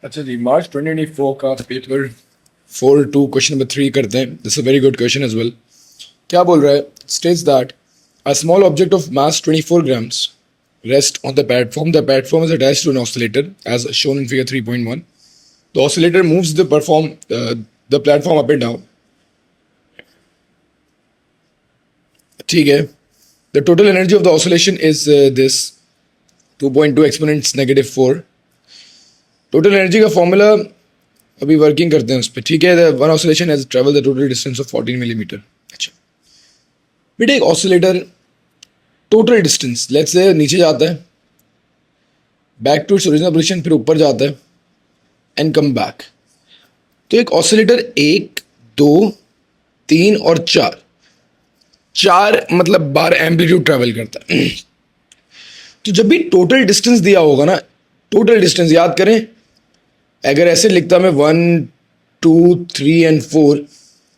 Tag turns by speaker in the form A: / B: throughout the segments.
A: अच्छा जी, मार्च 2024 का paper 4-2 question number 3 करते हैं. This is a very good question as well. क्या बोल रहा है? States that a small object of mass 24 grams rests on the platform. The platform is attached to an oscillator as shown in figure 3.1. The oscillator moves the platform up and down. ठीक है. The total energy of the oscillation is this 2.2 exponents negative 4. Total energy का formula अभी working करते हैं उस पर. ठीक है. One oscillation has travel the total distance of 14 millimetre. अच्छा बेटा, एक oscillator total distance let's say नीचे जाता है, back to its original position, फिर ऊपर जाता है एंड कम बैक. तो एक ऑसिलेटर 1, 2, 3 और 4 मतलब 12 एम्पलीट्यूड ट्रेवल करता है. तो जब भी टोटल डिस्टेंस दिया होगा ना, टोटल डिस्टेंस याद करें, अगर ऐसे लिखता मैं 1, 2, 3 एंड 4,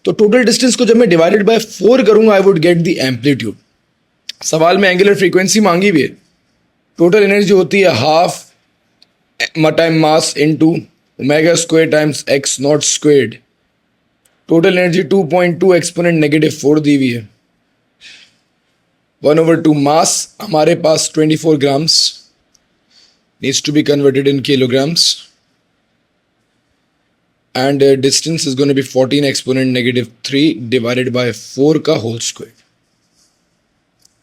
A: तो टोटल डिस्टेंस को जब मैं डिवाइडेड बाय 4 करूंगा I would get the amplitude. सवाल में एंगुलर फ्रीक्वेंसी मांगी भी है. टोटल एनर्जी होती है half time mass into omega square times x not squared. Total energy 2.2 exponent negative 4 दी हुई है. 1/2 मास हमारे पास 24 grams needs to be converted in kilograms, and distance is going to be 14 exponent negative 3 divided by 4 का whole square.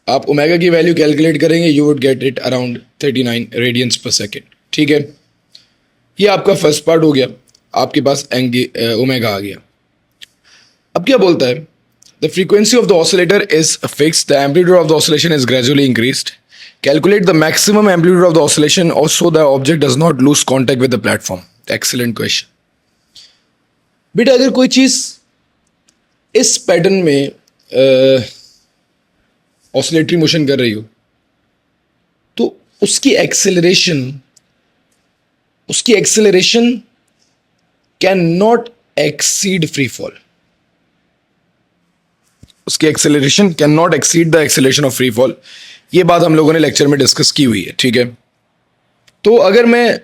A: आप omega की value calculate करेंगे, you would get it around 39 radiance पर second. ठीक है, ये आपका फर्स्ट पार्ट हो गया. आपके पास ओमेगा आ गया. अब क्या बोलता है? The frequency of the oscillator is fixed, the amplitude of the oscillation is gradually increased. Calculate the maximum amplitude of the oscillation so the object does not lose contact with the platform. Excellent question. बेटा, अगर कोई चीज इस pattern में oscillatory motion कर रही हो तो उसकी acceleration can not exceed free fall. उसकी acceleration can not exceed the acceleration of free fall. ये बात हम लोगों ने लेक्चर में डिस्कस की हुई है. ठीक है, तो अगर मैं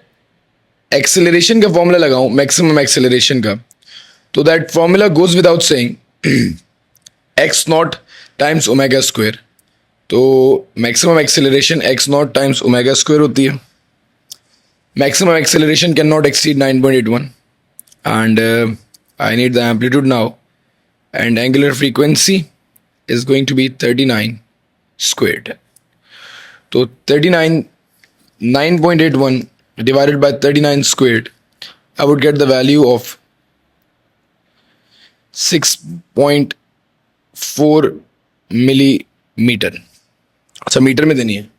A: एक्सेलरेशन का फॉर्मूला लगाऊं, मैक्सिमम एक्सेलरेशन का, तो that formula goes without saying x naught times omega square. तो maximum acceleration x naught times omega square होती है. Maximum acceleration can not exceed 9.81 and I need the amplitude now and angular frequency is going to be 39 squared. तो 9.81 divided by 39 squared, I would get the value of 6.4 millimeter. अच्छा, metre में देनी है.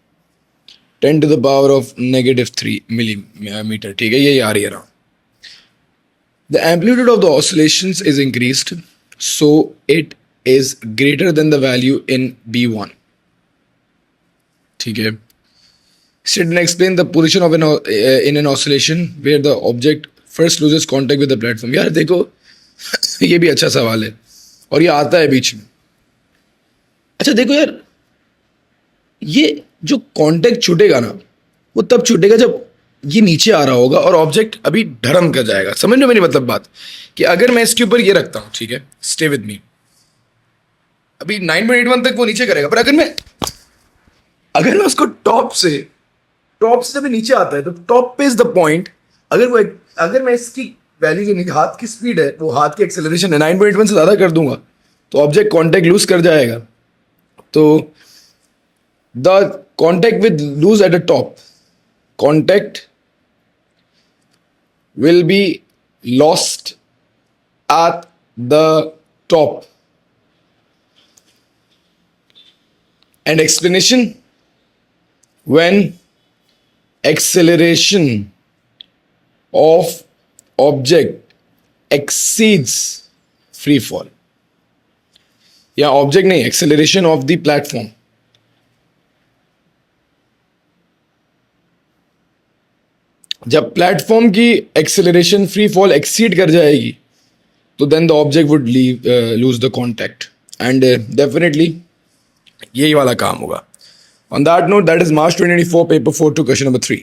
A: 10 to the power of -3 millimeter. ठीक है, ये आ रही है ना. The amplitude of the oscillations is increased, so it is greater than the value in B1. ठीक है. Sit and explain the position of in an oscillation where the object first loses contact with the platform. यार देखो, ये भी अच्छा सवाल है और ये आता है बीच में. अच्छा देखो यार, ये जो कांटेक्ट छूटेगा ना, वो तब छूटेगा जब ये नीचे आ रहा होगा और ऑब्जेक्ट अभी धड़म कर जाएगा. समझ लो मेरी मतलब बात, कि अगर मैं इसके ऊपर ये रखता हूँ, ठीक है, स्टे विद मी, अभी 9.81 तक वो नीचे करेगा, पर अगर मैं उसको टॉप से जब नीचे आता है तो टॉप पे इज द पॉइंट. अगर मैं इसकी वैल्यू जो हाथ की स्पीड है, वो हाथ की एक्सेलरेशन है, 9.1 से ज़्यादा कर दूंगा तो ऑब्जेक्ट कांटेक्ट लूज कर जाएगा. तो the contact with lose at the top, contact will be lost at the top. And explanation, when acceleration of object exceeds free fall, या ऑब्जेक्ट नहीं, एक्सेलरेशन ऑफ द प्लेटफॉर्म. जब platform की acceleration free fall exceed कर जाएगी तो then the object would lose the contact and definitely यही वाला काम होगा. On that note, that is March 2024 paper 4 to question number 3.